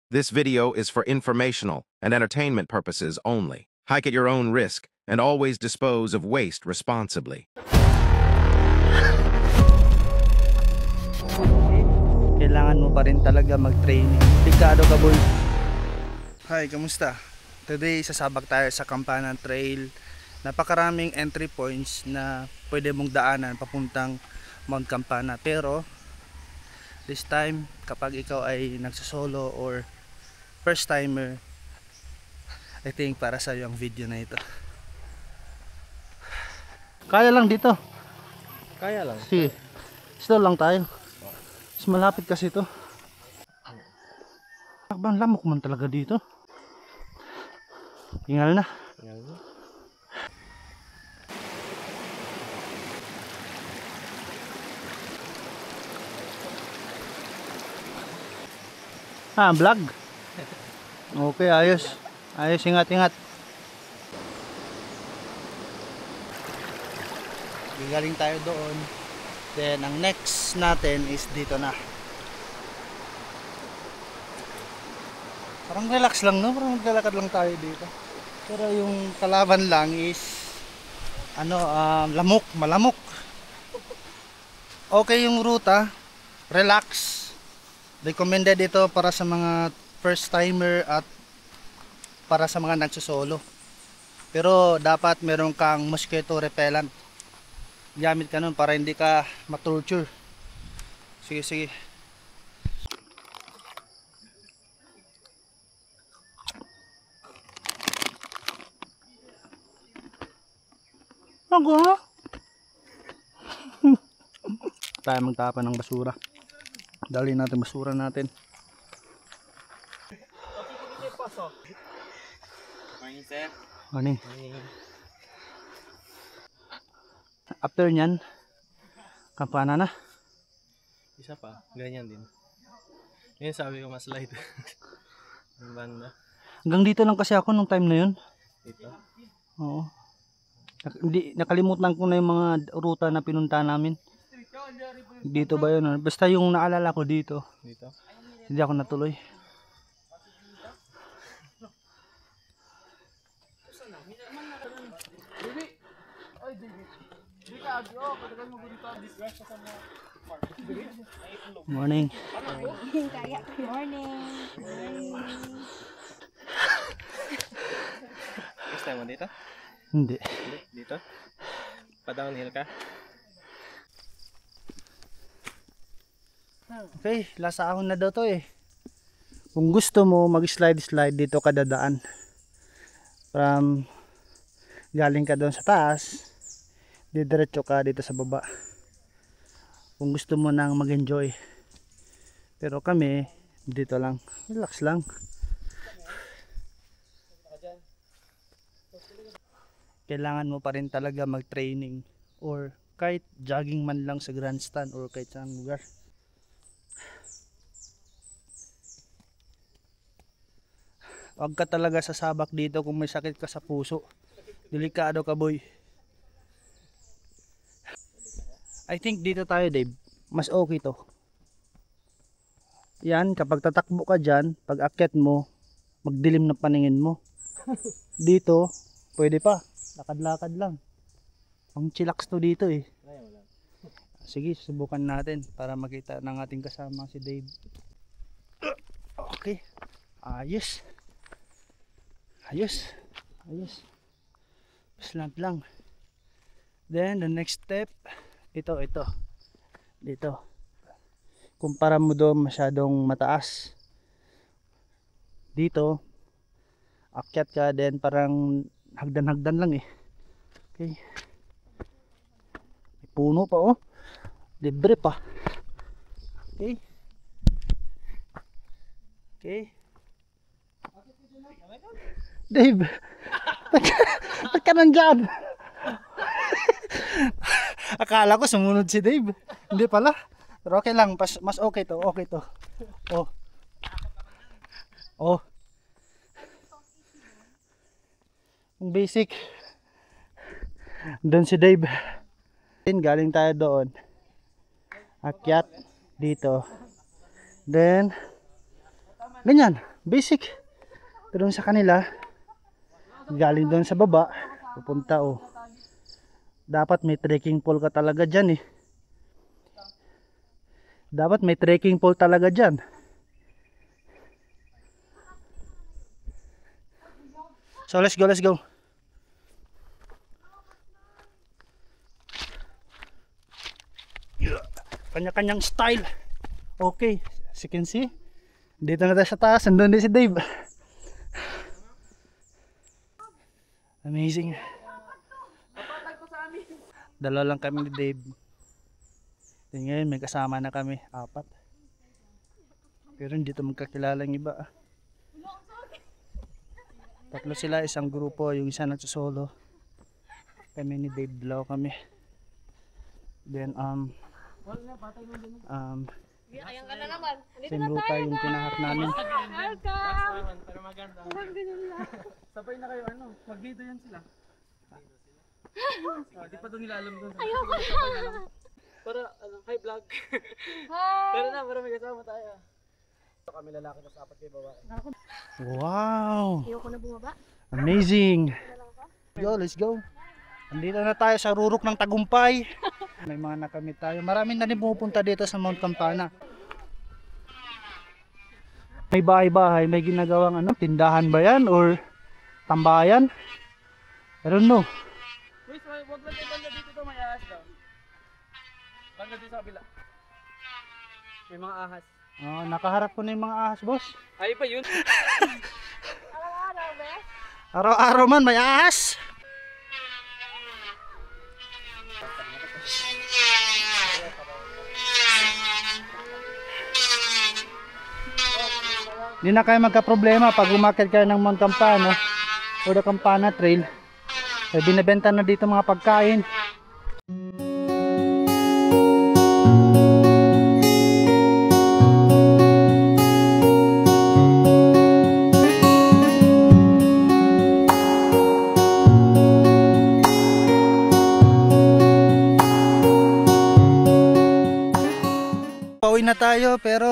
This video is for informational and entertainment purposes only. Hike at your own risk and always dispose of waste responsibly. Kailangan mo pa rin talaga mag-training. Delikado ka, boy. Hi, kamusta? Today, sasabak tayo sa Campana Trail. Napakaraming entry points na pwede mong daanan papuntang Mount Campana. Pero, this time, kapag ikaw ay nagsasolo or first timer, I think para sa iyo ang video na ito. Kaya lang dito. Kaya lang. Sige, slow lang tayo. Mas malapit kasi ito. Ang lamok man talaga dito. Tingal na. Vlog. Okay, ayos. Ayos, ingat-ingat. Galing tayo doon. Then, ang next natin is dito na. Parang relax lang, no? Parang maglalakad lang tayo dito. Pero yung kalaban lang is lamok, malamok. Okay yung ruta. Relax. Recommended ito para sa mga first timer at para sa mga nagsusolo. Pero dapat meron kang mosquito repellent. Gamit ka nun para hindi ka matorture. Sige, sige. Ako ha? Tayo magtapon ng basura. Dali natin basura natin. Morning, sir. Morning. After nyan, Campana na. Isa pa, ganyan din. Ngayon sabi ko mas light. Ang banda. Hanggang dito lang kasi ako nung time na yun. Dito. Oo. Nakalimutan ko na yung mga ruta na pinunta namin. Dito ba yun? Basta yung naalala ko dito. Dito. Hindi ako natuloy. Morning. Morning. First time mo dito? Hindi. Dito? Pa-downhill ka? Okay, last ahon na daw to eh. Kung gusto mo mag-slide dito ka dadaan. Galing ka doon sa taas, didiretso ka dito sa baba. Kung gusto mo nang mag-enjoy. Pero kami dito lang, relax lang. Kailangan mo pa rin talaga mag-training or kahit jogging man lang sa grandstand or kahit saan lugar. Huwag ka talaga sasabak dito kung may sakit ka sa puso. Delikado ka, boy. I think dito tayo, Dave. Mas okay to. Yan, kapag tatakbo ka dyan, pag akyat mo, magdilim na paningin mo. Dito, pwede pa. Lakad-lakad lang. Ang chillax to dito eh. Sige, subukan natin para makita ng ating kasama si Dave. Okay. Ayos. Ayos. Ayos. Slant lang. Then the next step, ito. Dito. Kumpara mo doon masyadong mataas. Dito, akyat ka then parang hagdan-hagdan lang eh. Okay. May puno pa oh. Libre pa. Okay. Okay. Dave, ba't ka nandyan? Akala ko sumunod si Dave. Hindi pala. Pero okay lang, mas okay to, Oh. Oh. Ang basic. Doon si Dave. Galing tayo doon. Akyat dito. Then ganyan. basic. Pero sa kanila, galing doon sa baba, pupunta oh. Dapat may trekking pole ka talaga dyan eh. Dapat may trekking pole talaga dyan. So let's go, let's go. Kanya-kanyang style. Okay, as you can see, dito na tayo sa taas. Nandun din si Dave. Amazing. Dalawa lang kami ni Dave. Then ngayon may kasama na kami, 4. Pero hindi ito magkakilala ng iba. 3 sila, isang grupo, yung isa nagsosolo. Kami ni Dave, dalawa kami. Then same ruta yung pinahak namin. Pero maganda. Sabay na kayo mag-video yan sila. Di pa doon nila alam doon. Para hi vlog. Pero na, para may kasama tayo. Kami lalaki na 4 kayo babae. Wow! Ayoko na bumaba. Amazing! Let's go! Andito na tayo sa rurok ng Tagumpay. May mga nakamit tayo. Maraming na rin pumupunta dito sa Mount Campana. May bahay-bahay, may ginagawang tindahan ba yan or tambayan? I don't know. Wait, wag lang kayo banda dito to, may ahas daw. Banda dito sa kabila. May mga ahas. Oh, nakaharap ko na yung mga ahas, boss. Ay ba yun? Araw-araw, be? Araw-araw man may ahas. Hindi na kayo magka-problema pag umakyat kayo ng Mount Campana o the Campana Trail. May binibenta na dito mga pagkain. Pauwi na tayo pero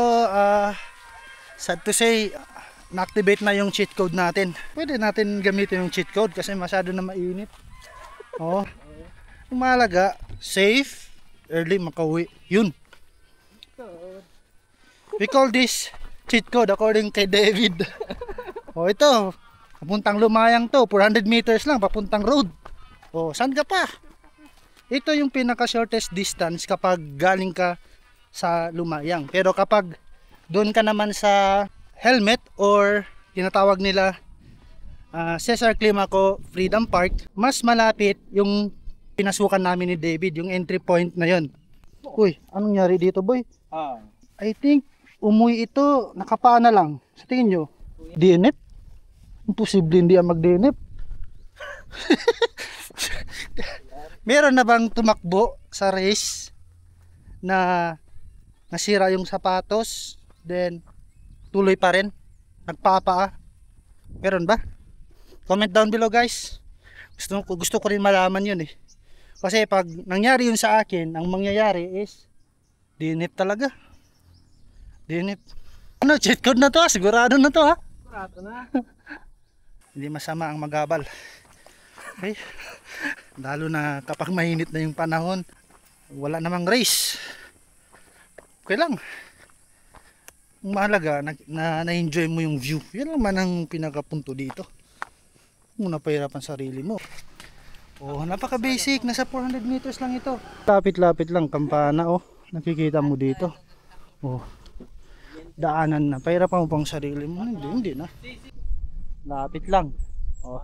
sad to say, na-activate na yung cheat code natin. Pwede natin gamitin yung cheat code kasi masyado na mainit. Oh. Ang mahalaga, safe, early makauwi. Yun. We call this cheat code according kay David. Oh, ito. Papuntang Lumayang to. 400 meters lang, papuntang road. Oh, saan ka pa? Ito yung pinaka shortest distance kapag galing ka sa Lumayang. Pero kapag doon ka naman sa Helmet or tinatawag nila Cesar Climaco Freedom Park, mas malapit yung pinasukan namin ni David, yung entry point na yon. Uy, anong nangyari dito, boy? I think umuwi ito, nakapana lang. Sa tingin nyo, DNF? Imposible hindi ang mag-DNF. Meron na bang tumakbo sa race na nasira yung sapatos, then tuloy pa rin, nagpapaa? Meron ba? Comment down below, guys. Gusto ko rin malaman yun eh. Kasi pag nangyari yun sa akin, ang mangyayari is DNF talaga. DNF. Ano, cheat code na to, sigurado na to, ha? Sigurado na. Hindi masama ang magabal. Okay? Lalo na kapag mainit na yung panahon, wala namang race. Okay lang. Ang mahalaga na-enjoy mo yung view. Yan lang man ang pinakapunto dito. Muna pahirapan sarili mo. Oh, napaka basic, nasa 400 meters lang ito. Lapit-lapit lang Campana, oh. Nakikita mo dito. Oh. Daanan na. Pahirapan mo pang sarili mo. Hindi na. Lapit lang. Oh.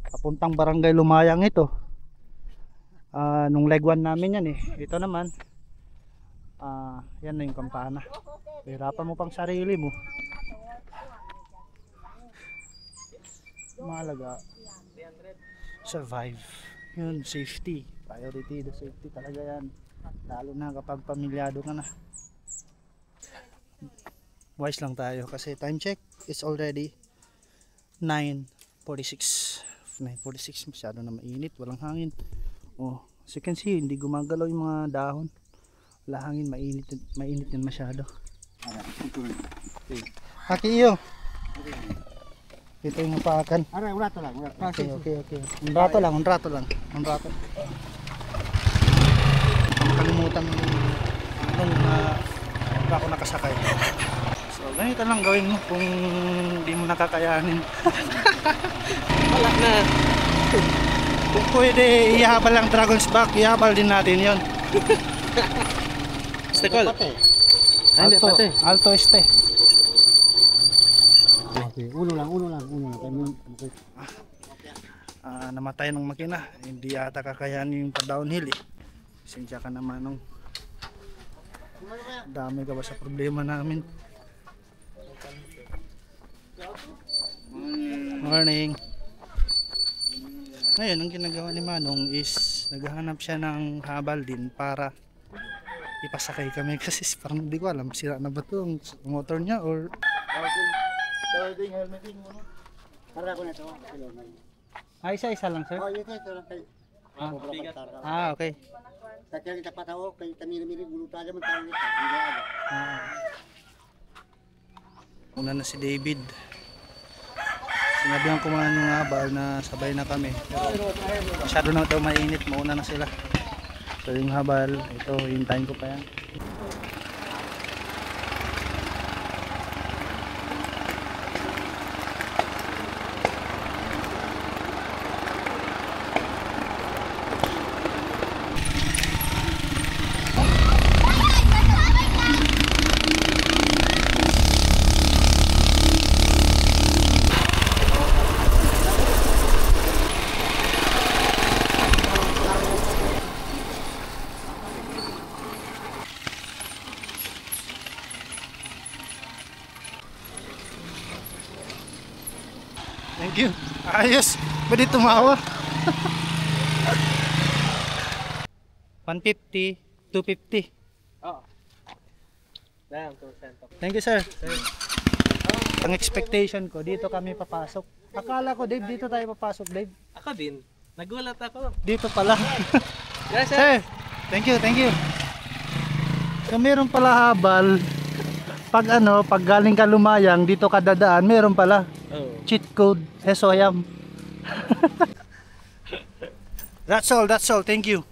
Papuntang Barangay Lumayang ito. Nung leg 1 namin yan eh. Ito naman. Yan na yung Campana. Pahirapan mo pang sarili mo. Mahalaga survive. Yun, safety. Priority, the safety talaga yan. Lalo na kapag pamilyado ka na. Wise lang tayo kasi time check is already 9:46. 9:46, masyado na mainit, walang hangin. Oh, as you can see, hindi gumagalaw yung mga dahon. Wala hangin, mainit din masyado. Haki iyo. Ito yung upakan. Aray, wala to lang. Okay. Un rato lang. Nakalimutan nung ako nakasakay. So, ganito lang gawin mo kung hindi mo nakakayanin. Wala na. Kung pwede ihabal lang Dragon's Back, ihabal din natin yon. Stekol. Hindi, pati. Alto este. Okay, uno lang. Okay. Namatay ng makina. Hindi yata kakayanin yung pa-downhill eh. Sinsya ka naman nung dami ka ba sa problema namin. Morning. Ngayon, ang ginagawa ni Manong is naghahanap siya ng habal din para ipasakay kami kasi parang hindi ko alam sira na ba ito ang motor niya or helmeting mo. Para ko na to. isa-isa lang sir? Oh, ito lang kay. Okay. Kaya kita pataw kay tamiri-miri gulo tayo man tayo nito. Hindi aga. Una na si David. Sinabihan ko man yung habal na sabay na kami. Pero masyado na ito mainit, mauna na sila. So yung habal, ito hintayin ko pa yan. Thank you. Ayos. Pwede tumawa. 150, 250. Oo. Damn, 2%. Thank you, sir. Ang expectation ko, dito kami papasok. Akala ko, Dave, dito tayo papasok, Dave. Ako din. Nagulat ako. Dito pala. Yes, sir. Sir, thank you. So, meron pala habal. Pag galing ka Lumayang, dito ka dadaan, meron pala. Oh. Cheat code, SOYAM. That's all. Thank you.